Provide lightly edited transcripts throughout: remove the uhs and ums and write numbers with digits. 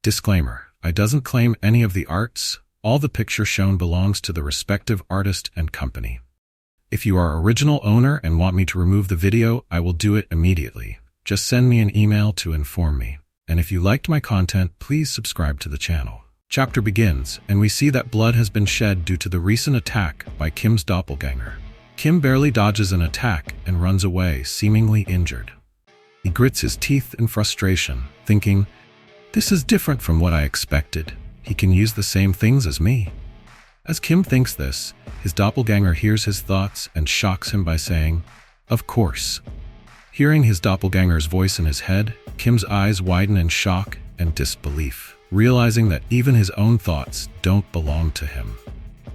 Disclaimer: I doesn't claim any of the arts. All the picture shown belongs to the respective artist and company. If you are original owner and want me to remove the video, I will do it immediately. Just send me an email to inform me. And if you liked my content, please subscribe to the channel. Chapter begins, and we see that blood has been shed due to the recent attack by Kim's doppelganger. Kim barely dodges an attack and runs away, seemingly injured. He grits his teeth in frustration, thinking, "This is different from what I expected. He can use the same things as me." As Kim thinks this, his doppelganger hears his thoughts and shocks him by saying, "Of course." Hearing his doppelganger's voice in his head, Kim's eyes widen in shock and disbelief, realizing that even his own thoughts don't belong to him.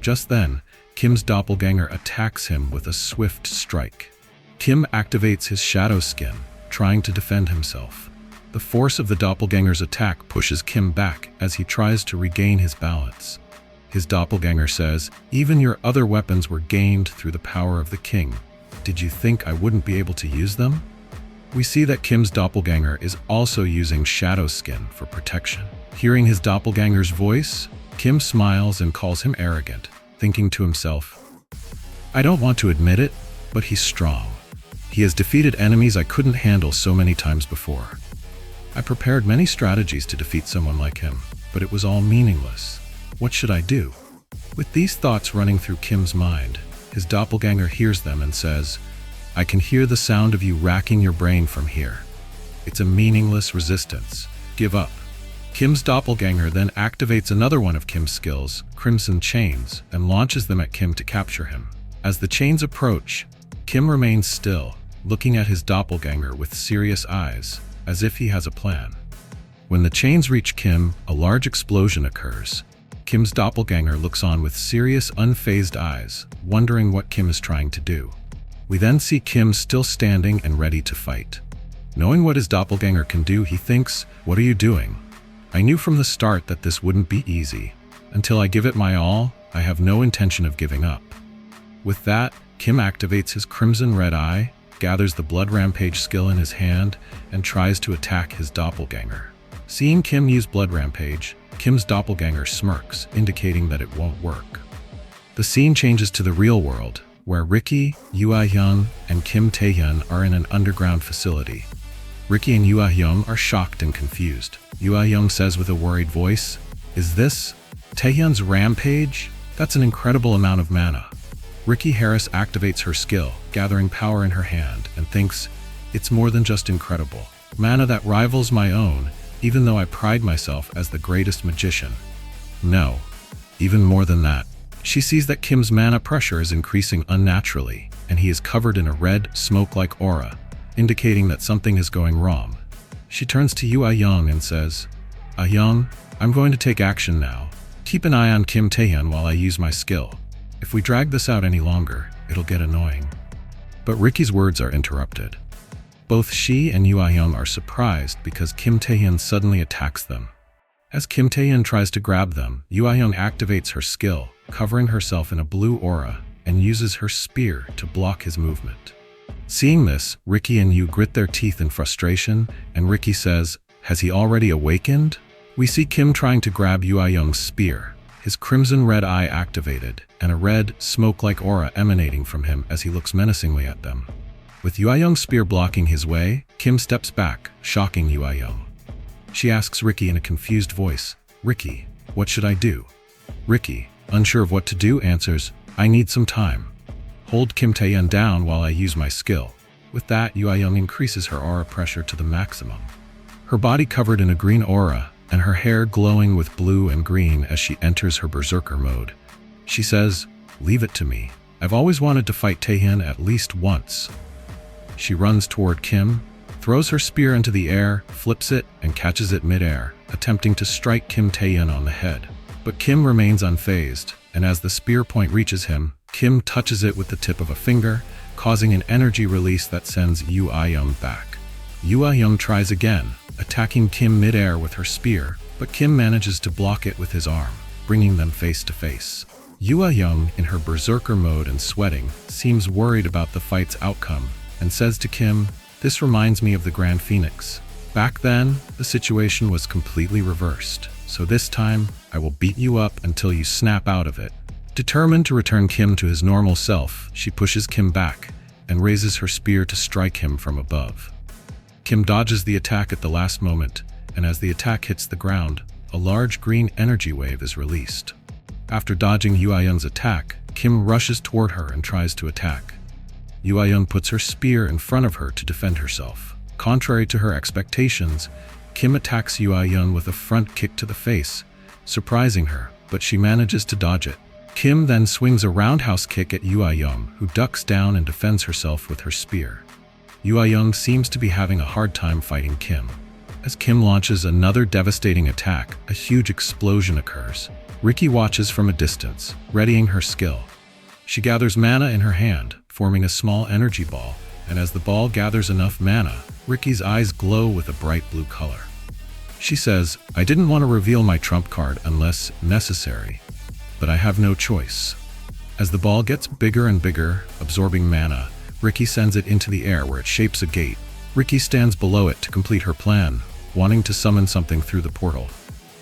Just then, Kim's doppelganger attacks him with a swift strike. Kim activates his shadow skin, trying to defend himself. The force of the doppelganger's attack pushes Kim back as he tries to regain his balance. His doppelganger says, "Even your other weapons were gained through the power of the king. Did you think I wouldn't be able to use them?" We see that Kim's doppelganger is also using shadow skin for protection. Hearing his doppelganger's voice, Kim smiles and calls him arrogant, thinking to himself, "I don't want to admit it, but he's strong. He has defeated enemies I couldn't handle so many times before. I prepared many strategies to defeat someone like him, but it was all meaningless. What should I do?" With these thoughts running through Kim's mind, his doppelganger hears them and says, "I can hear the sound of you racking your brain from here. It's a meaningless resistance. Give up." Kim's doppelganger then activates another one of Kim's skills, Crimson Chains, and launches them at Kim to capture him. As the chains approach, Kim remains still, looking at his doppelganger with serious eyes, as if he has a plan. When the chains reach Kim, a large explosion occurs. Kim's doppelganger looks on with serious, unfazed eyes, wondering what Kim is trying to do. We then see Kim still standing and ready to fight. Knowing what his doppelganger can do, he thinks, "What are you doing? I knew from the start that this wouldn't be easy. Until I give it my all, I have no intention of giving up." With that, Kim activates his Crimson Red Eye, gathers the Blood Rampage skill in his hand, and tries to attack his doppelganger. Seeing Kim use Blood Rampage, Kim's doppelganger smirks, indicating that it won't work. The scene changes to the real world, where Ricky, Yoo Ah-young, and Kim Tae-hyun are in an underground facility. Ricky and Yoo Ah-young are shocked and confused. Yoo Ah-young says with a worried voice, "Is this Tae-hyun's rampage? That's an incredible amount of mana." Ricky Harris activates her skill, gathering power in her hand, and thinks, "It's more than just incredible. Mana that rivals my own, even though I pride myself as the greatest magician. No, even more than that." She sees that Kim's mana pressure is increasing unnaturally, and he is covered in a red, smoke-like aura, indicating that something is going wrong. She turns to Yoo Ah-young and says, "Ah-young, I'm going to take action now. Keep an eye on Kim Tae-hyun while I use my skill. If we drag this out any longer, it'll get annoying." But Ricky's words are interrupted. Both she and Yoo Ah-young are surprised because Kim Tae-hyun suddenly attacks them. As Kim Tae-hyun tries to grab them, Yoo Ah-young activates her skill, covering herself in a blue aura, and uses her spear to block his movement. Seeing this, Ricky and Yoo grit their teeth in frustration, and Ricky says, "Has he already awakened?" We see Kim trying to grab Yoo Ah-young's spear, his Crimson Red Eye activated, and a red, smoke-like aura emanating from him as he looks menacingly at them. With Yoo Ah-young's spear blocking his way, Kim steps back, shocking Yoo Ah-young. She asks Ricky in a confused voice, "Ricky, what should I do?" Ricky, unsure of what to do, answers, "I need some time. Hold Kim Tae-hyun down while I use my skill." With that, Yoo Ah-young increases her aura pressure to the maximum. Her body covered in a green aura, and her hair glowing with blue and green as she enters her berserker mode. She says, "Leave it to me. I've always wanted to fight Tae-hyun at least once." She runs toward Kim, throws her spear into the air, flips it, and catches it mid-air, attempting to strike Kim Tae-hyun on the head. But Kim remains unfazed, and as the spear point reaches him, Kim touches it with the tip of a finger, causing an energy release that sends Yoo Ah-young back. Yoo Ah-young tries again, attacking Kim mid-air with her spear, but Kim manages to block it with his arm, bringing them face to face. Yoo Ah-young, in her berserker mode and sweating, seems worried about the fight's outcome, and says to Kim, "This reminds me of the Grand Phoenix. Back then, the situation was completely reversed. So this time, I will beat you up until you snap out of it. Determined to return Kim to his normal self, she pushes Kim back and raises her spear to strike him from above. Kim dodges the attack at the last moment, and as the attack hits the ground, a large green energy wave is released. After dodging Yuayun's attack, Kim rushes toward her and tries to attack. Yuayun puts her spear in front of her to defend herself. Contrary to her expectations, Kim attacks Yuayun with a front kick to the face, surprising her, but she manages to dodge it. Kim then swings a roundhouse kick at Yuayun, who ducks down and defends herself with her spear. Yuayun seems to be having a hard time fighting Kim. As Kim launches another devastating attack, a huge explosion occurs. Riki watches from a distance, readying her skill. She gathers mana in her hand, forming a small energy ball, and as the ball gathers enough mana, Riki's eyes glow with a bright blue color. She says, "I didn't want to reveal my trump card unless necessary, but I have no choice." As the ball gets bigger and bigger, absorbing mana, Riki sends it into the air where it shapes a gate. Riki stands below it to complete her plan, wanting to summon something through the portal.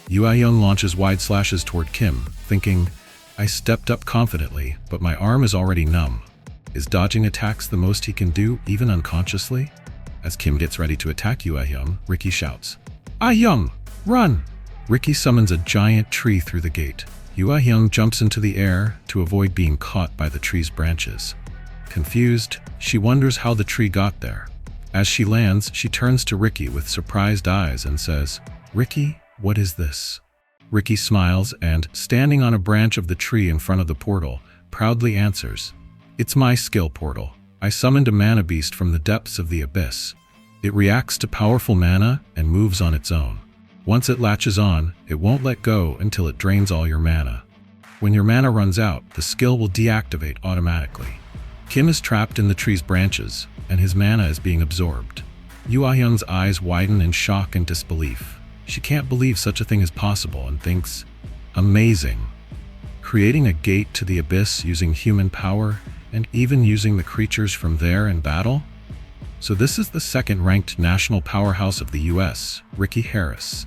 Yuayun launches wide slashes toward Kim, thinking, "I stepped up confidently, but my arm is already numb." Is dodging attacks the most he can do, even unconsciously? As Kim gets ready to attack Yuayun, Riki shouts, "Ayun, run!" Riki summons a giant tree through the gate. Yuayun jumps into the air to avoid being caught by the tree's branches. Confused, she wonders how the tree got there. As she lands, she turns to Riki with surprised eyes and says, "Riki, what is this?" Riki smiles and, standing on a branch of the tree in front of the portal, proudly answers, "It's my skill portal. I summoned a mana beast from the depths of the abyss. It reacts to powerful mana and moves on its own. Once it latches on, it won't let go until it drains all your mana. When your mana runs out, the skill will deactivate automatically." Kim is trapped in the tree's branches, and his mana is being absorbed. Yuayun's eyes widen in shock and disbelief. She can't believe such a thing is possible and thinks, "Amazing. Creating a gate to the abyss using human power, and even using the creatures from there in battle? So this is the second-ranked national powerhouse of the US, Riki Harris."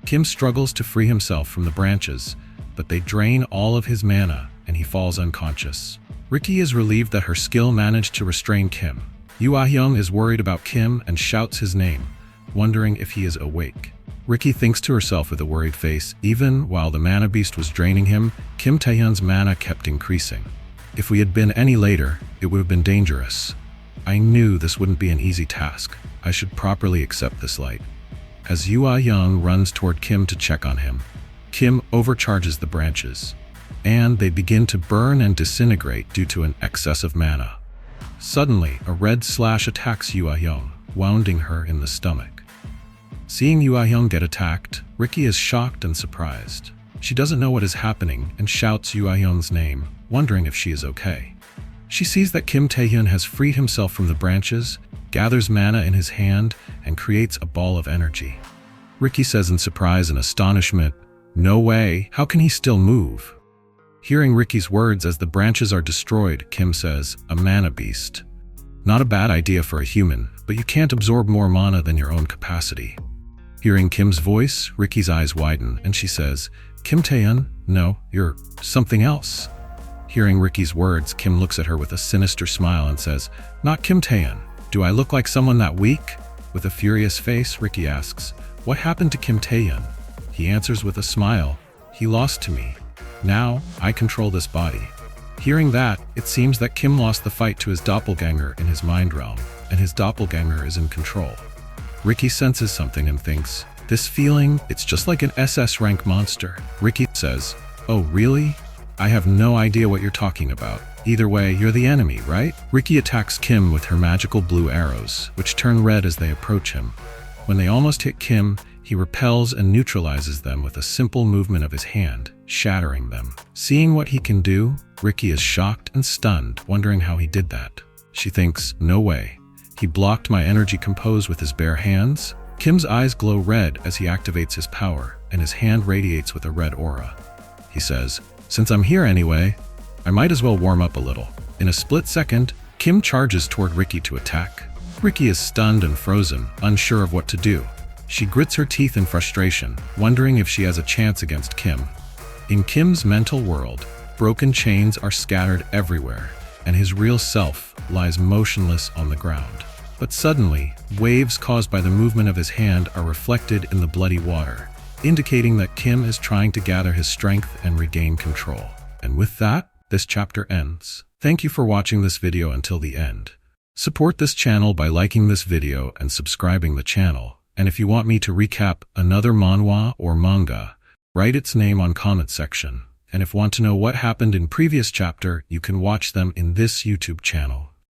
Kim struggles to free himself from the branches, but they drain all of his mana, and he falls unconscious. Riki is relieved that her skill managed to restrain Kim. Yuayun is worried about Kim and shouts his name, wondering if he is awake. Riki thinks to herself with a worried face, even while the mana beast was draining him, Kim Taehyun's mana kept increasing. If we had been any later, it would have been dangerous. I knew this wouldn't be an easy task. I should properly accept this light. As Yuayun runs toward Kim to check on him, Kim overcharges the branches, and they begin to burn and disintegrate due to an excess of mana. Suddenly, a red slash attacks Yuayun, wounding her in the stomach. Seeing Yuayun get attacked, Riki is shocked and surprised. She doesn't know what is happening and shouts Yuayun's name, wondering if she is okay. She sees that Kim Taehyun has freed himself from the branches, gathers mana in his hand, and creates a ball of energy. Riki says in surprise and astonishment, "No way, how can he still move?" Hearing Riki's words as the branches are destroyed, Kim says, "A mana beast. Not a bad idea for a human, but you can't absorb more mana than your own capacity." Hearing Kim's voice, Riki's eyes widen, and she says, "Kim Taehyun, no, you're something else." Hearing Riki's words, Kim looks at her with a sinister smile and says, "Not Kim Taehyun. Do I look like someone that weak?" With a furious face, Riki asks, "What happened to Kim Taehyun?" He answers with a smile, "He lost to me. Now, I control this body." Hearing that, it seems that Kim lost the fight to his doppelganger in his mind realm, and his doppelganger is in control. Riki senses something and thinks, "This feeling, it's just like an SS rank monster." Riki says, "Oh, really? I have no idea what you're talking about. Either way, you're the enemy, right?" Riki attacks Kim with her magical blue arrows, which turn red as they approach him. When they almost hit Kim, he repels and neutralizes them with a simple movement of his hand, shattering them. Seeing what he can do, Riki is shocked and stunned, wondering how he did that. She thinks, "No way. He blocked my energy composed with his bare hands?" Kim's eyes glow red as he activates his power, and his hand radiates with a red aura. He says, "Since I'm here anyway, I might as well warm up a little." In a split second, Kim charges toward Riki to attack. Ricky is stunned and frozen, unsure of what to do. She grits her teeth in frustration, wondering if she has a chance against Kim. In Kim's mental world, broken chains are scattered everywhere, and his real self lies motionless on the ground. But suddenly, waves caused by the movement of his hand are reflected in the bloody water, indicating that Kim is trying to gather his strength and regain control. And with that, this chapter ends. Thank you for watching this video until the end. Support this channel by liking this video and subscribing the channel. And if you want me to recap another manhwa or manga, write its name on comment section. And if you want to know what happened in previous chapter, you can watch them in this YouTube channel.